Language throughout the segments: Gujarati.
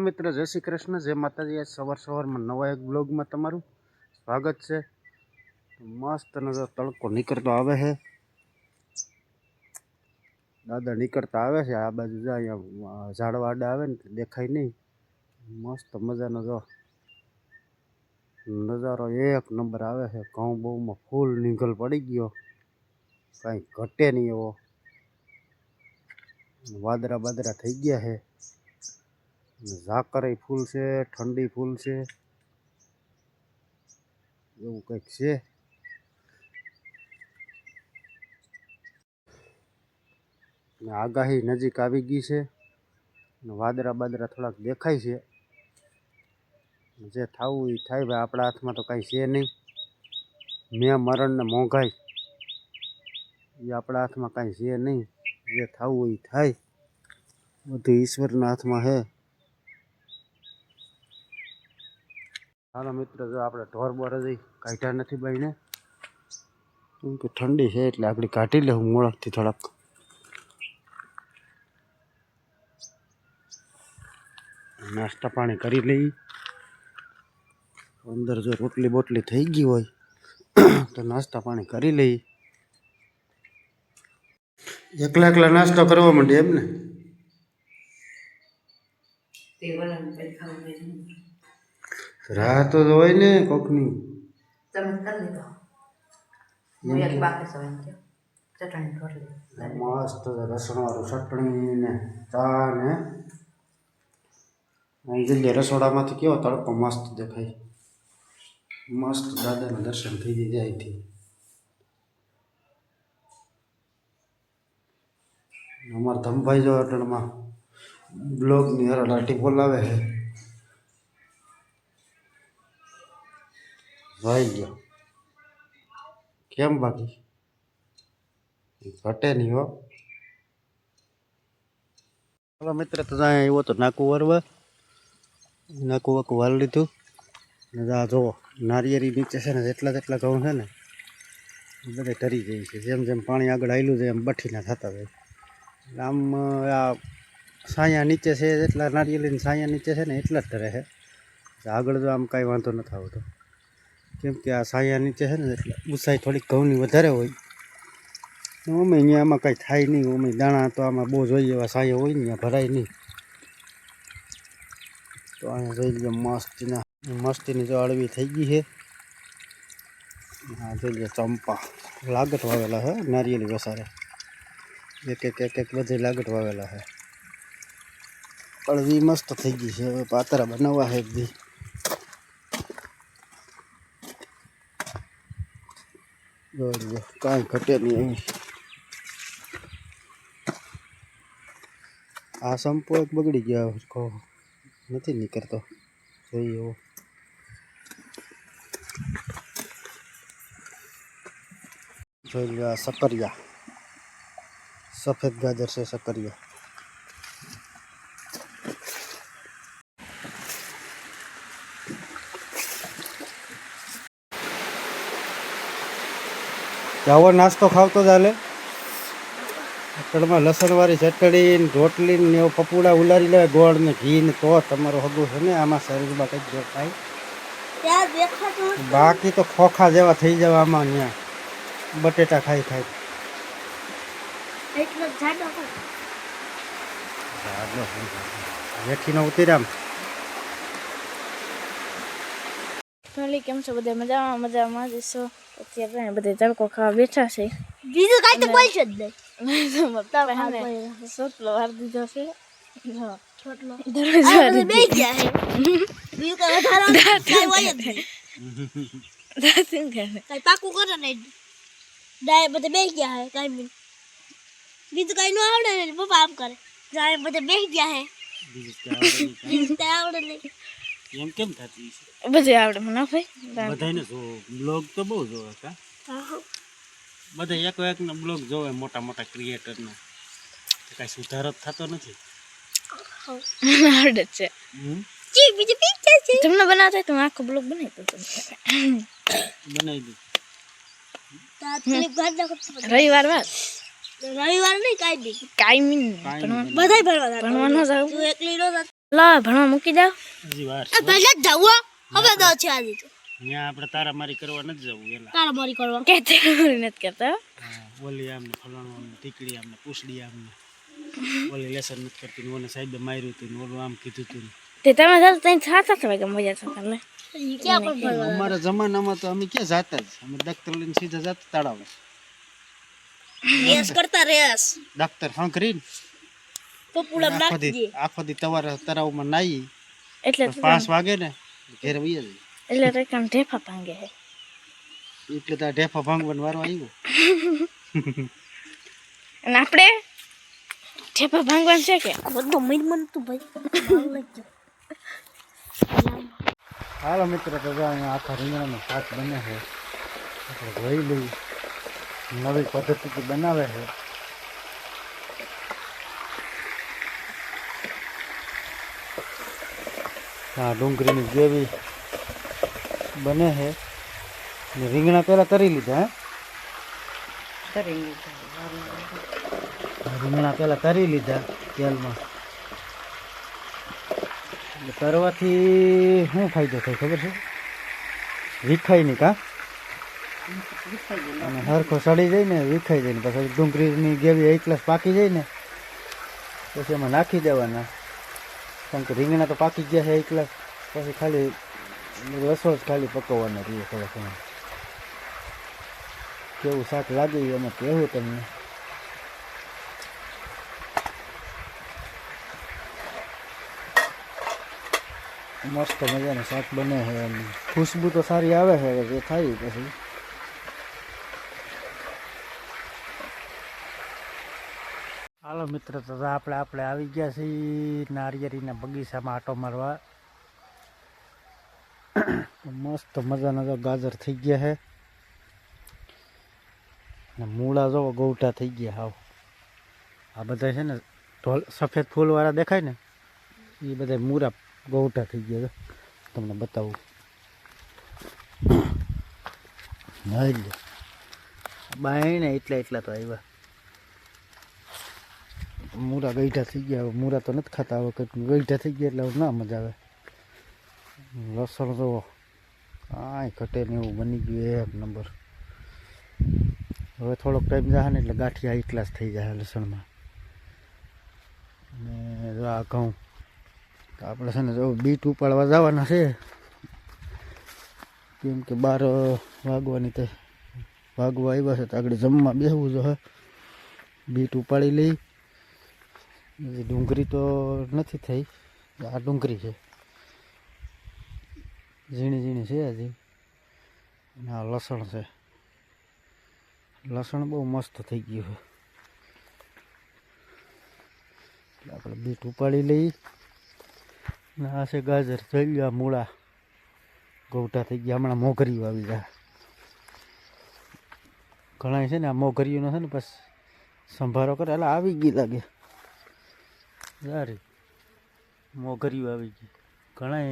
मित्र जय श्री कृष्ण जय माताजी। आज सवार सवार में नवा एक ब्लॉग में तमारू स्वागत है। मस्त नजर तड़को निकलता आवे है, दादा निकलता आवे है। आ बाजू जा झाड़वाड़ा आवे ने देखाय नहीं। मस्त मजा नजारो एक नंबर आवे है। घઉં બહુ में फूल निकल पड़ी गयो, कहीं घटे नहीं। एवो वादरा बादरा थई गया है। झाकर फूल से ठंडी फूल से એવું કંઈક છે। આગાહી નજીક આવી ગઈ છે, વાદરા બાદરા થોડાક દેખાય છે। જે થવું એ થાય ભાઈ, આપણા હાથમાં તો કાંઈ છે નહીં। મેં મરણ ને મોંઘાઈ એ આપણા હાથમાં કાંઈ છે નહીં। જે થવું એ થાય, બધું ઈશ્વરના હાથમાં છે। હાલો મિત્ર, જો આપણે ઢોર બોર હજી કાઢ્યા નથી બાઈને, કેમ કે ઠંડી છે એટલે આપણે કાઢી લેવું મોળકથી થોડાક। નાસ્તા પાણી કરી લઈ। અંદર જો રોટલી બોટલી થઈ ગઈ હોય તો નાસ્તા પાણી કરી લઈ। એકલા એકલા નાસ્તો કરવા માંડે એમ ને? રાહ તો હોય ને કોકની। મસ્ત લસણ વાળું ચટણી ને ચા ને અહીં જલ્દી રસોડામાંથી કેવો તડકો મસ્ત દેખાય। મસ્ત દાદાના દર્શન થઈ જાય અહીંથી। અમારા ધમભાઈ જો અટણમાં બ્લોગની હરાલાટી બોલાવે છે। ભાઈ ગયો કેમ બાકી ઘટે નહીં હો। ચાલો મિત્ર, તો ત્યાં આવ્યો તો નાકું વરવા, નાકું વાકું વાળી લીધું ને આ જુઓ નારિયેરી નીચે છે ને જેટલા જેટલા ઘઉં છે ને એ બધા તરી જાય છે। જેમ જેમ પાણી આગળ આવેલું જાય એમ બઠીના થતા જાય। આમ આ સાયા નીચે છે જેટલા નારિયેળીની સાયા નીચે છે ને એટલા જ તરે છે। આગળ જો આમ કાંઈ વાંધો નથી આવતો, કેમ કે આ સાયા નીચે છે ને એટલે ઊંચાઈ થોડીક ઘઉંની વધારે હોય। અમે અહીંયા આમાં કાંઈ થાય નહીં। અમે દાણા તો આમાં બહુ જોઈએ એવા સાયા હોય ને ત્યાં ભરાય નહીં। તો અહીંયા જોઈ લો મસ્તીની જો અળવી થઈ ગઈ છે। આ જોઈ લો ચંપા લાગટ વાવેલા છે, નારિયેળી વસારે એક એક એક એક બધે લાગટ વાવેલા છે। અળવી મસ્ત થઈ ગઈ છે, હવે પાતરા બનાવવા છે એક દી। જોઈ લો કાંઈ ઘટે નહીં એવી। આ સંપો એક બગડી ગયો, નથી નીકળતો જોઈએ એવો। જોઈ લો આ સકરિયા, સફેદ ગાજર છે સકરિયા। આવો નાસ્તો ખાવતો ચાલે। અટણમાં લસણવાળી ચટણી ને રોટલી ને એવો પપુડા ઉલારી લેવાય ગોળ ને ઘી ને, તો તમારું હગું છે ને આમાં શરીરમાં કંઈક દેખાય। બાકી તો ખોખા જેવા થઈ જવા આમાં ત્યાં બટેટા ખાઈ ખાઈ। વેઠીનો ઉતરામ કેમ છો બધા? મજામાં મજામાં જશો। અત્યારે બધા તડકો ખાવા બેઠા છે। બીજું કાંઈ તો બોલશો જ નહીં। સોટલો વાર દીધો છે, છોટલો દરવાજા બેસી ગયા છે। બીજું કાંઈ વધારાનું કાંઈ હોય જ નહીં। કાંઈ પાકું કરો નહીં, ડાય બધે બેસી ગયા છે। કાંઈ બીજું કાંઈ ન આવડે ને પપ્પા આમ કરે, ડાય બધે બેસી ગયા છે। બીજું કાંઈ આવડે નહીં એમ કેમ થતી છે? બધે આવડે મને ભાઈ। બધાને જો બ્લોગ તો બહુ જોવે કા, બધા એક એક નો બ્લોગ જોવે મોટા મોટા ક્રિએટરનો, કાંઈ સુધારો થતો નથી। આવડે છે જી બીજું પિક્ચર છે તમને બનાવતા તો આખો બ્લોગ બનાવી દો, બનાવી દઉં। ક્લિપ કાઢ નાખો। રવિવાર વાત, રવિવાર નહીં કાંઈ નહીં, કાયમી બધાય ભરવા ભણવાનો જાવ તું એકલી નો લા ભણવા મૂકી જાવ હજી વાર આ પહેલા જ જાવું હવે તો છે આજે તો ત્યાં આપણે તારામારી કરવા નથી જવું એલા તારા મારી કરવા કે તે નથી કરતા ઓલી આમને ફલાણું આમને ટીકડી આમને પૂછડી આમને ઓલી લેસન નથી કરતી ને ઓને સાહેબે માર્યું હતું ને ઓલું આમ કીધું હતું ને. તે તમે જાવ તો 7 વાગે મજા થતા તમને ક્યાં પણ ફરવા અમારા જમાનામાં તો અમે ક્યાં જાતા જ અમે દખ્તર લઈને સીધા જાતા તળાવ રેસ કરતા રેસ દખ્તર હંકરીને તો પુલમ નાખી આખો દી તળાવમાં નાહી એટલે 5 વાગે ને ઘેર વહી જાય એટલે તો કામ ઢેફા ભાંગે છે એટલે તો આ ઢેફા ભાંગવાનો વારો આવ્યો. અને આપણે ઢેફા ભાંગવાનું છે કે બધું મન તું ભાઈ હાલો મિત્ર તો જો અહીંયા આખા રીંગણાનો શાક બને છે આપણે જોઈ લઈએ નવી પદ્ધતિથી બનાવે છે. હા ડુંગળીની ગ્રેવી બને છે ને રીંગણા પહેલાં તરી લીધા હે રીંગણા પહેલાં તરી લીધા તેલમાં. તરવાથી શું ફાયદો થાય ખબર છે? વિખાય નહીં કા અને હરખો સડી જાય ને વિખાઈ જાય ને પછી ડુંગળીની ગ્રેવી એક ગ્લાસ પાકી જાય ને પછી એમાં નાખી દેવાના કારણ કે રીંગણા તો પાકી ગયા છે એક ગ્લાસ પછી ખાલી રસો જ ખાલી પકવવાનો રહીએ થોડો સમય. કેવું શાક લાગે એમાં કહેવું તમને. મસ્ત મજાનું શાક બને છે અને ખુશ્બુ તો સારી આવે છે જે થાય પછી. હાલો મિત્ર તો આપણે આવી ગયા છીએ નારિયેળીના બગીચામાં આટો મારવા. મસ્ત મજાના તો ગાજર થઈ ગયા છે ને મૂળા જો ગૌટા થઈ ગયા હાવ. આ બધા છે ને સફેદ ફૂલવાળા દેખાય ને એ બધા મૂળા ગૌટા થઈ ગયા તમને બતાવું. બાય ને એટલા તો આવ્યા મૂળા ગઈઢા થઈ ગયા. હવે મૂળા તો નથી ખાતા હવે કંઈક ગઈઢા થઈ ગયા એટલે હવે ના મજા આવે. લસણ તો કાંઈ ઘટે ને એવું બની ગયું એક નંબર. હવે થોડોક ટાઈમ જાય ને એટલે ગાંઠિયા એકલા જ થઈ જાય લસણમાં. અને આ ઘઉં તો આપણે છે ને જો બીટ ઉપાડવા જવાના છે કેમ કે 12 વાગવાની તે વાગવા આવ્યા છે તો આગળ જમવા બેસવું જો. બીટ ઉપાડી લઈ. ડુંગળી તો નથી થઈ આ ડુંગળી છે ઝીણી ઝીણી છે હજી. અને આ લસણ છે. લસણ બહુ મસ્ત થઈ ગયું છે એટલે આપણે બીટ ઉપાડી લઈ. ને આ છે ગાજર થઈ ગયા મૂળા ગૌટા થઈ ગયા. હમણાં મોગરીઓ આવી જાય ઘણા છે ને આ મોગરીઓનો છે ને બસ સંભારો કરે એટલે આવી ગઈ લાગે સારી મોગરીઓ આવી ગઈ. ઘણા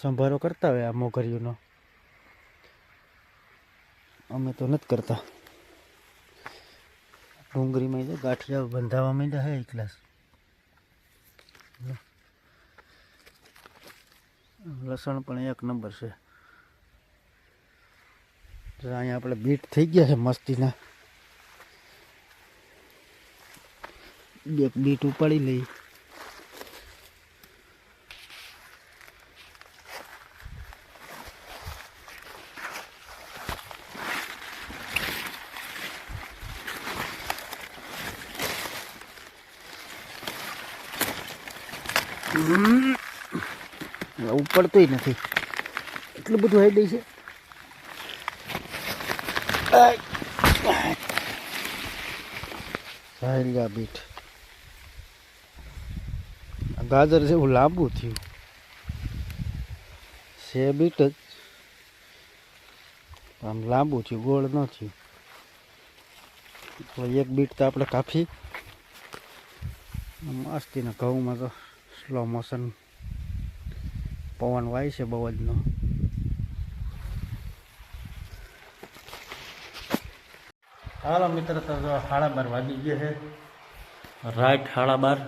સંભારો કરતા હોય આ મોગરીઓનો. અમે તો નથી કરતા. ડુંગળીમાં જો ગાંઠિયા બંધાવા માંડ્યા છે એક ગ્લાસ. લસણ પણ એક નંબર છે. અહીંયા આપણે બીટ થઈ ગયા છે મસ્તીના. એક બીટ ઉપાડી લઈ. ઉપડતોય નથી એટલું બધું આવી દઈ છે. બીટ ગાજર જેવું લાંબુ થયું છે બીટ જ આમ લાંબુ થયું ગોળ ન થયું. એક બીટ તો આપણે કાપી મસ્તીના ઘઉંમાં તો સ્લો મોશન પવન વાય છે બહુ જ નો. હાલો મિત્ર તો 12:30 વાગી ગયા છે રાઈટ 12:30.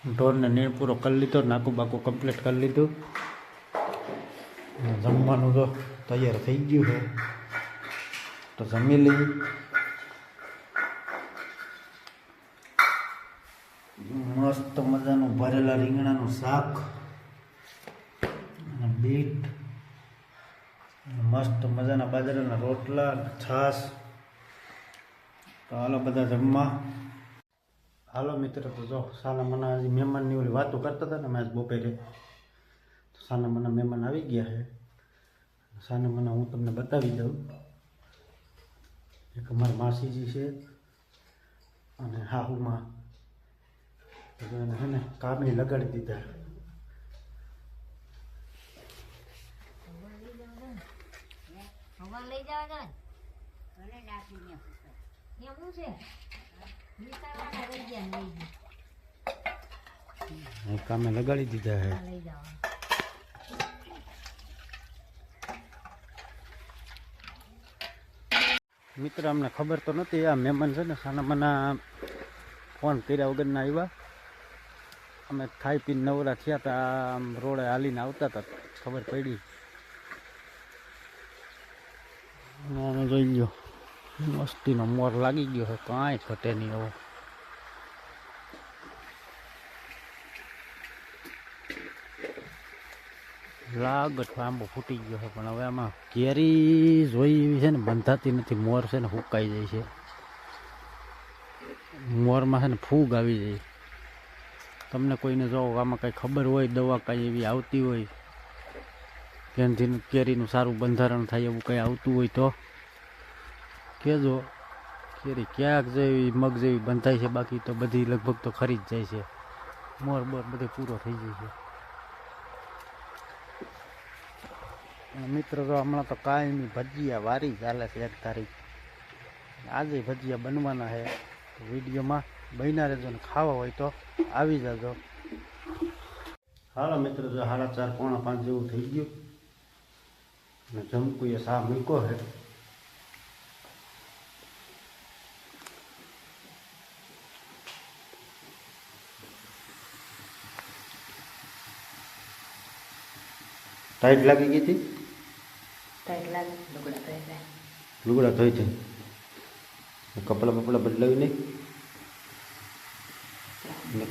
ઢોરને નીણ પૂરો કરી લીધો, નાકું બાકું કમ્પ્લીટ કરી લીધું. અને જમવાનું તો તૈયાર થઈ ગયું છે, તો જમી લઈએ. મસ્ત મજાનું ભરેલા રીંગણાનું શાક અને બીટ, મસ્ત મજાના બાજરાના રોટલા, છાશ. તો હાલો બધા જમવા. હાલો મિત્ર, તો જો સાના મના હજી મહેમાનની ઓલી વાતો કરતા હતા ને મેં આજ બપોરે, તો સાના મના મહેમાન આવી ગયા છે. સાના મના હું તમને બતાવી દઉં. એક અમારા માસીજી છે અને હાહુમાં એને છે ને કામે લગાડી દીધા. કામે લગાડી દીધા હે. મિત્ર અમને ખબર તો નથી, આ મહેમાન છે ને સાના મના ફોન કર્યા વગરના આવ્યા. અમે ખાઈ પીને નવરા થયા હતા, આમ રોડે હાલીને આવતા હતા, ખબર પડી. અને જોઈ લો મસ્તીનો મોર લાગી ગયો છે, કાંઈ ઘટે નહીં એવો. લાગત આંબો ફૂટી ગયો છે, પણ હવે આમાં કેરી જોઈ એવી છે ને બંધાતી નથી. મોર છે ને હુકાઈ જાય છે, મોરમાં છે ને ફૂગ આવી જાય. તમને કોઈને જો આમાં કંઈ ખબર હોય, દવા કાંઈ એવી આવતી હોય જેનાથી કેરીનું સારું બંધારણ થાય એવું કંઈ આવતું હોય તો કહેજો. કેરી ક્યાંક જેવી મગ જેવી બંધાય છે, બાકી તો બધી લગભગ તો ખરી જ જાય છે. મોર બોર બધે પૂરો થઈ જાય છે. મિત્રો તો હમણાં તો કાયમી ભજીયા વારી ચાલે છે 1 તારીખ. આજે ભજીયા બનવાના છે, તો વિડીયોમાં બન્યા રહેજો ને ખાવા હોય તો આવી જજો. હાલો મિત્રો, જો 4:30 પોણા 5 જેવું થઈ ગયું અને જમકુએ સા મૂક્યો છે. ટાઈટ લાગી ગઈ હતી, લુગડા ધોઈ છે, કપડાં બપડા બદલાવી નહીં.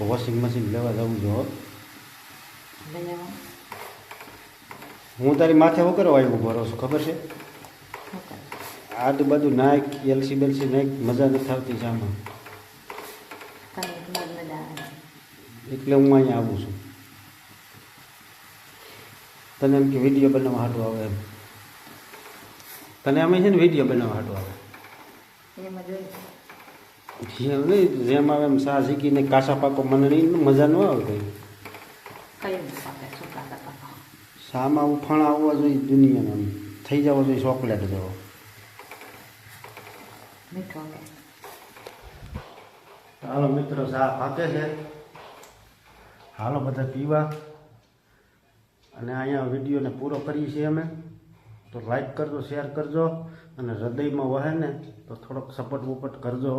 વોશિંગ મશીન લેવા જવું જો. હું તારી માથે શું કરવા આવ્યો ભરો છું ખબર છે? આજુબાજુ નાખ, એલસી બેલસી નાખ, મજા નથી આવતી છે આમાં, એટલે હું અહીંયા આવું છું. તને એમ કે વિડીયો બનાવવા હાટું આવે એમ, તને અમે છે ને વિડીયો બનાવવા હાટું આવે જેમ નહીં, જેમ આવે એમ સા શીખીને કાસા પાકો મને નહીં મજા ન આવે કંઈ. શામાં ઉફાણા આવવા જોઈએ દુનિયામાં, થઈ જવો જોઈએ ચોકલેટ જેવો. હાલો મિત્રો, ચા પાકે છે, હાલો બધા પીવા. અને અહીંયા વિડીયોને પૂરો કરીએ છીએ અમે. તો લાઈક કરજો, શેર કરજો, અને હૃદયમાં વહે ને તો થોડોક સપોર્ટ વપોર્ટ કરજો.